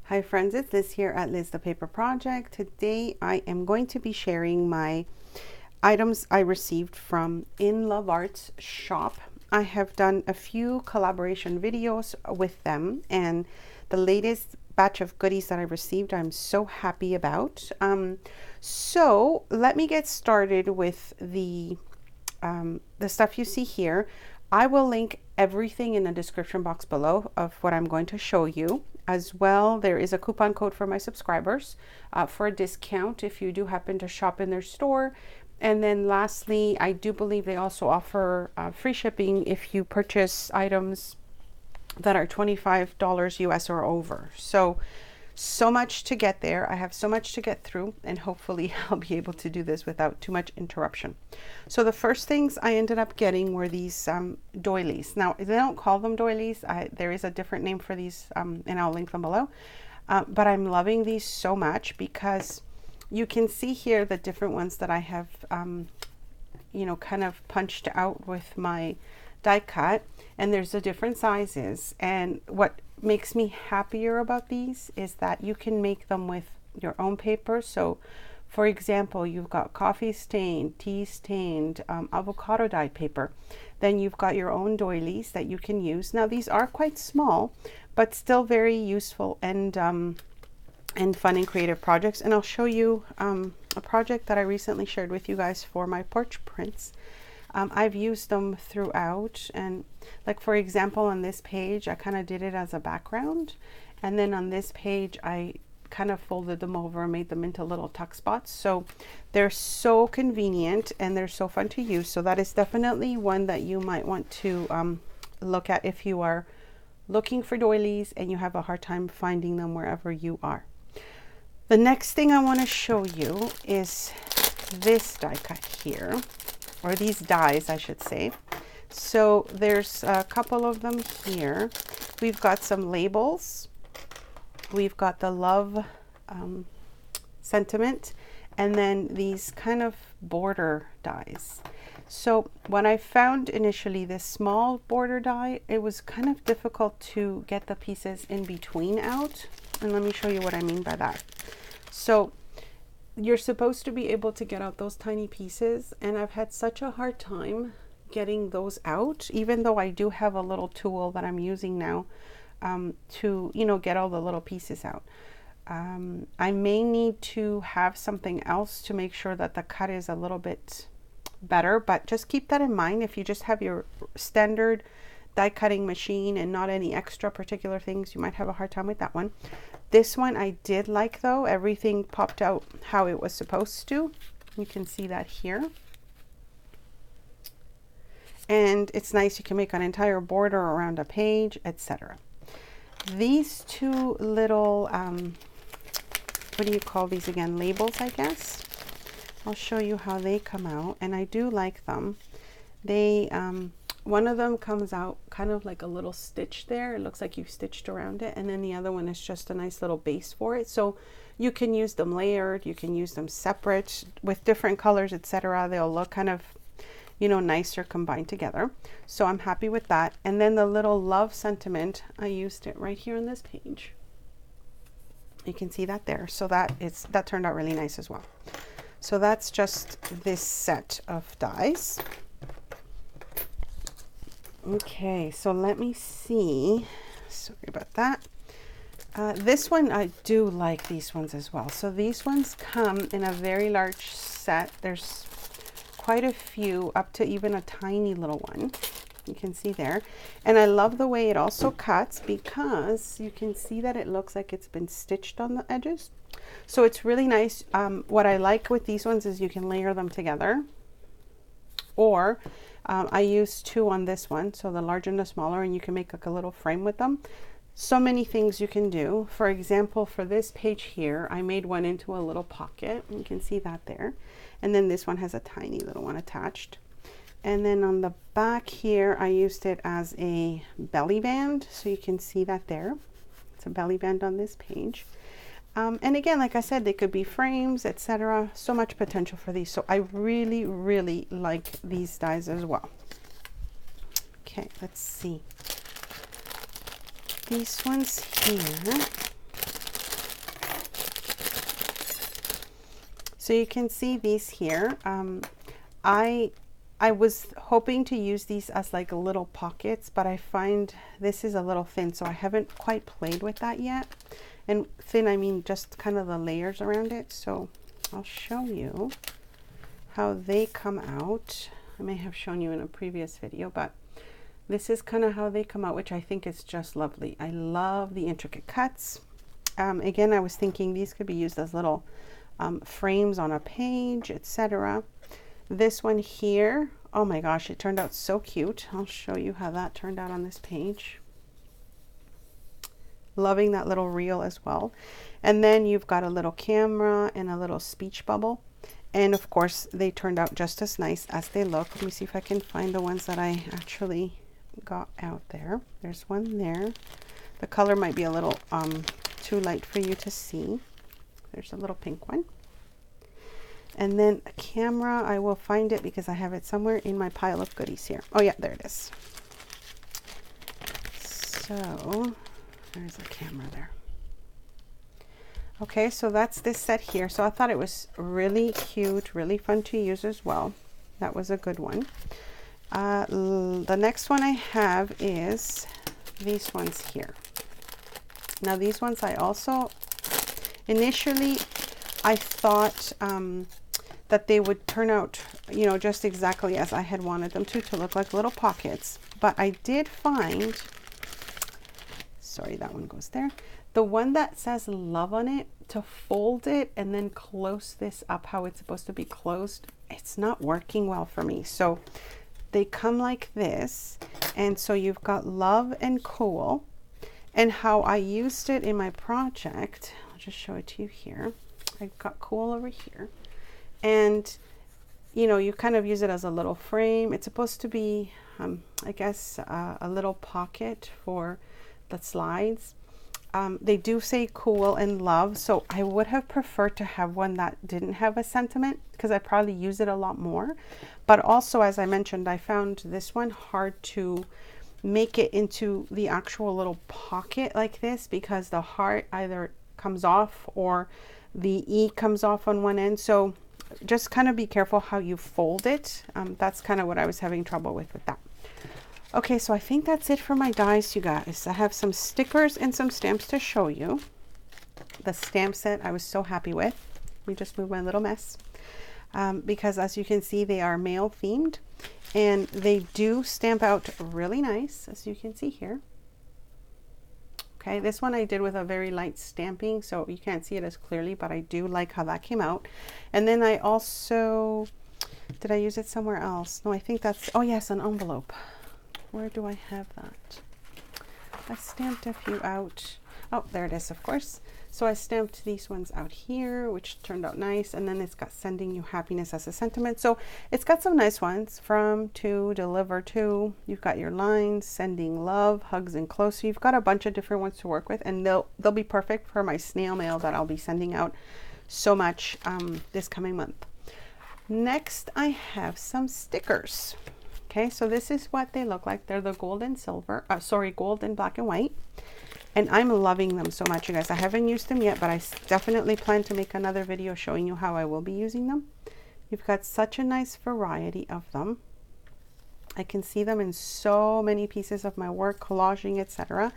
Hi friends, it's Liz here at Liz the Paper Project. Today I am going to be sharing my items I received from InLoveArts Shop. I have done a few collaboration videos with them, and the latest batch of goodies that I received I'm so happy about. So let me get started with the stuff you see here. I will link everything in the description box below of what I'm going to show you. As well, there is a coupon code for my subscribers for a discount if you do happen to shop in their store. And then lastly, I do believe they also offer free shipping if you purchase items that are $25 US or over. So much to get there. I have so much to get through, and hopefully I'll be able to do this without too much interruption. So the first things I ended up getting were these doilies. Now, they don't call them doilies. There is a different name for these, and I'll link them below. But I'm loving these so much because you can see here the different ones that I have, kind of punched out with my die cut, and there's the different sizes. And what makes me happier about these is that you can make them with your own paper. So for example, you've got coffee stained, tea stained, avocado dyed paper. Then you've got your own doilies that you can use. Now these are quite small, but still very useful and fun and creative projects. And I'll show you a project that I recently shared with you guys for my porch prints. I've used them throughout, and like for example on this page I kind of did it as a background, and then on this page I kind of folded them over and made them into little tuck spots. So they're so convenient and they're so fun to use. So that is definitely one that you might want to look at if you are looking for doilies and you have a hard time finding them wherever you are. The next thing I want to show you is this die cut here, or these dies I should say. So there's a couple of them here. We've got some labels, we've got the love sentiment, and then these kind of border dies. So when I found initially this small border die, it was kind of difficult to get the pieces in between out, and let me show you what I mean by that. So you're supposed to be able to get out those tiny pieces, and I've had such a hard time getting those out, even though I do have a little tool that I'm using now to get all the little pieces out. I may need to have something else to make sure that the cut is a little bit better, but just keep that in mind. If you just have your standard die cutting machine and not any extra particular things, you might have a hard time with that one. This one I did like though. Everything popped out how it was supposed to. You can see that here. And it's nice. You can make an entire border around a page, etc. These two little, what do you call these again? Labels, I guess. I'll show you how they come out, and I do like them. They, one of them comes out kind of like a little stitch there. It looks like you've stitched around it. And then the other one is just a nice little base for it. So you can use them layered, you can use them separate with different colors, etc. They'll look kind of, nicer combined together. So I'm happy with that. And then the little love sentiment, I used it right here on this page. You can see that there. So that turned out really nice as well. So that's just this set of dies. Okay, so let me see. Sorry about that. This one, I do like these ones as well. So these ones come in a very large set. There's quite a few, up to even a tiny little one. You can see there. And I love the way it also cuts, because you can see that it looks like it's been stitched on the edges. So it's really nice. What I like with these ones is you can layer them together, or I use two on this one, so the larger and the smaller, and you can make like a little frame with them. So many things you can do. For example, for this page here, I made one into a little pocket. You can see that there. And then this one has a tiny little one attached. And then on the back here, I used it as a belly band. So you can see that there. It's a belly band on this page. And again, like I said, they could be frames, etc. So much potential for these. So I really, really like these dies as well. Okay, let's see. These ones here, So you can see these here. I was hoping to use these as like little pockets, but I find this is a little thin, so I haven't quite played with that yet. And thin, I mean just kind of the layers around it. So I'll show you how they come out. I may have shown you in a previous video, but this is kind of how they come out, which I think is just lovely. I love the intricate cuts. Again, I was thinking these could be used as little frames on a page, etc. This one here, oh my gosh, it turned out so cute. I'll show you how that turned out on this page. Loving that little reel as well. And then you've got a little camera and a little speech bubble. And of course, they turned out just as nice as they look. Let me see if I can find the ones that I actually got out there. There's one there. The color might be a little too light for you to see. There's a little pink one. And then a camera, I will find it because I have it somewhere in my pile of goodies here. Oh yeah, there it is. So there's a camera there. Okay, so that's this set here. So I thought it was really cute, really fun to use as well. That was a good one. The next one I have is these ones here. Now these ones I also, initially I thought that they would turn out, you know, just exactly as I had wanted them to look like little pockets. But I did find, sorry, that one goes there. The one that says love on it, to fold it and then close this up how it's supposed to be closed, it's not working well for me. So they come like this. And so you've got love and cool. And how I used it in my project, I'll just show it to you here. I've got cool over here. And, you know, you kind of use it as a little frame. It's supposed to be, I guess, a little pocket for the slides. They do say cool and love, so I would have preferred to have one that didn't have a sentiment because I probably use it a lot more. But also, as I mentioned, I found this one hard to make it into the actual little pocket like this because the heart either comes off or the E comes off on one end. So just kind of be careful how you fold it. That's kind of what I was having trouble with that. Okay, so I think that's it for my dies, you guys. I have some stickers and some stamps to show you. The stamp set I was so happy with. Let me just move my little mess. Because as you can see, they are male themed and they do stamp out really nice, as you can see here. Okay, this one I did with a very light stamping, so you can't see it as clearly, but I do like how that came out. And then I also, did I use it somewhere else? No, I think that's, oh yes, an envelope. Where do I have that? I stamped a few out. Oh, there it is, of course. So I stamped these ones out here, which turned out nice. And then it's got sending you happiness as a sentiment. So it's got some nice ones. From, to, deliver to. You've got your lines, sending love, hugs and close. So you've got a bunch of different ones to work with. And they'll be perfect for my snail mail that I'll be sending out so much this coming month. Next, I have some stickers. Okay, so this is what they look like. They're the gold and silver, gold and black and white. And I'm loving them so much, you guys. I haven't used them yet, but I definitely plan to make another video showing you how I will be using them. You've got such a nice variety of them. I can see them in so many pieces of my work, collaging, etc.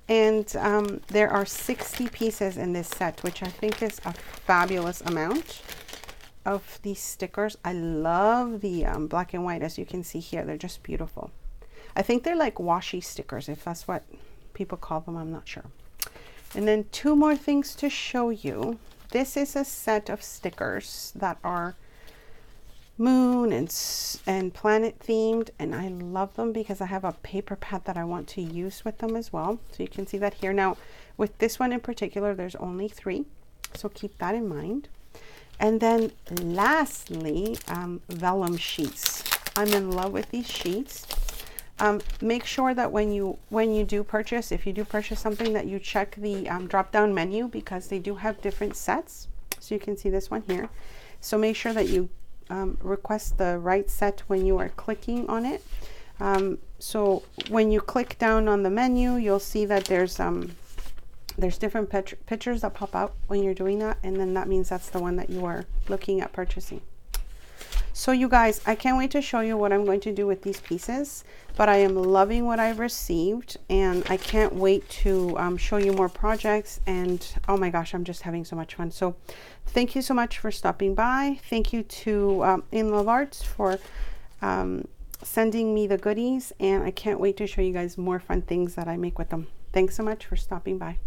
And there are 60 pieces in this set, which I think is a fabulous amount of these stickers. I love the black and white, as you can see here. They're just beautiful. I think they're like washi stickers, if that's what people call them, I'm not sure. And then two more things to show you. This is a set of stickers that are moon and planet themed, and I love them because I have a paper pad that I want to use with them as well. So you can see that here. Now with this one in particular, there's only 3, so keep that in mind. And then lastly, vellum sheets. I'm in love with these sheets. Make sure that when you do purchase, if you do purchase something, that you check the drop down menu, because they do have different sets. So you can see this one here. So make sure that you request the right set when you are clicking on it. So when you click down on the menu, you'll see that there's there's different pictures that pop out when you're doing that, and then that means that's the one that you are looking at purchasing. So you guys, I can't wait to show you what I'm going to do with these pieces, but I am loving what I've received, and I can't wait to show you more projects. And oh my gosh, I'm just having so much fun. So thank you so much for stopping by. Thank you to InLoveArts for sending me the goodies, and I can't wait to show you guys more fun things that I make with them. Thanks so much for stopping by.